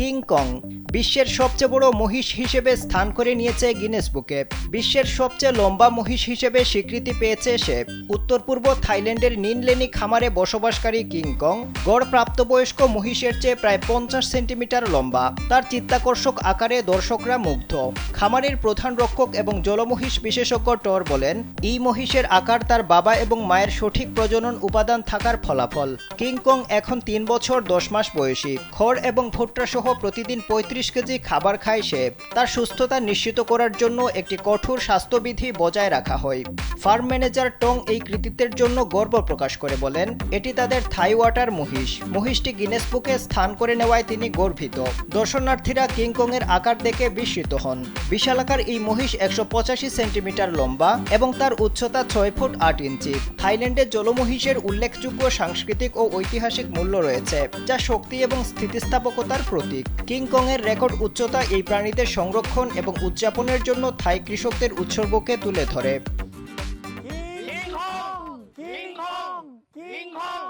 King Kong বিশ্বের সবচেয়ে বড় মহিষ হিসেবে স্থান করে নিয়েছে গিনেস বুকে। বিশ্বের সবচেয়ে লম্বা মহিষ হিসেবে স্বীকৃতি পেয়েছে সে। উত্তর পূর্ব থাইল্যান্ডের নিনলেনি খামারে বসবাসকারী কিং কং গড় প্রাপ্তবয়স্ক মহিষের চেয়ে প্রায় 50 সেন্টিমিটার লম্বা। তার চিত্তাকর্ষক আকারে দর্শকরা মুগ্ধ। খামারের প্রধান রক্ষক এবং জলমহিষ বিশেষজ্ঞ টর বলেন, এই মহিষের আকার তার বাবা এবং মায়ের সঠিক প্রজনন উপাদান থাকার ফলাফল। কিং কং এখন 3 বছর 10 মাস বয়সী। খড় এবং ভুট্টা সহ প্রতিদিন 35 কেজি খাবার খায় সে। তার সুস্থতা নিশ্চিত করার জন্য একটি কঠোর স্বাস্থ্যবিধি বজায় রাখা হয়। ফার্ম ম্যানেজার টং এই কৃতিত্বের জন্য গর্ব প্রকাশ করে বলেন, এটি তাদের থাই ওয়াটার মহিষটি গিনেস বুকে স্থান করে নেওয়ায় তিনি গর্বিত। দর্শনার্থীরা কিং কং এর আকার দেখে বিস্মিত হন। বিশালাকার এই মহিষ 185 সেন্টিমিটার লম্বা এবং তার উচ্চতা 6 ফুট 8 ইঞ্চি। থাইল্যান্ডে জলমহিষের উল্লেখযোগ্য সাংস্কৃতিক ও ঐতিহাসিক মূল্য রয়েছে, যা শক্তি এবং স্থিতিস্থাপকতার প্রতীক। কিং কং এর রেকর্ড উচ্চতা এই প্রাণীদের সংরক্ষণ এবং উদযাপনের জন্য থাই কৃষকদের উৎসর্গকে তুলে ধরে। King Kong! King Kong! King Kong!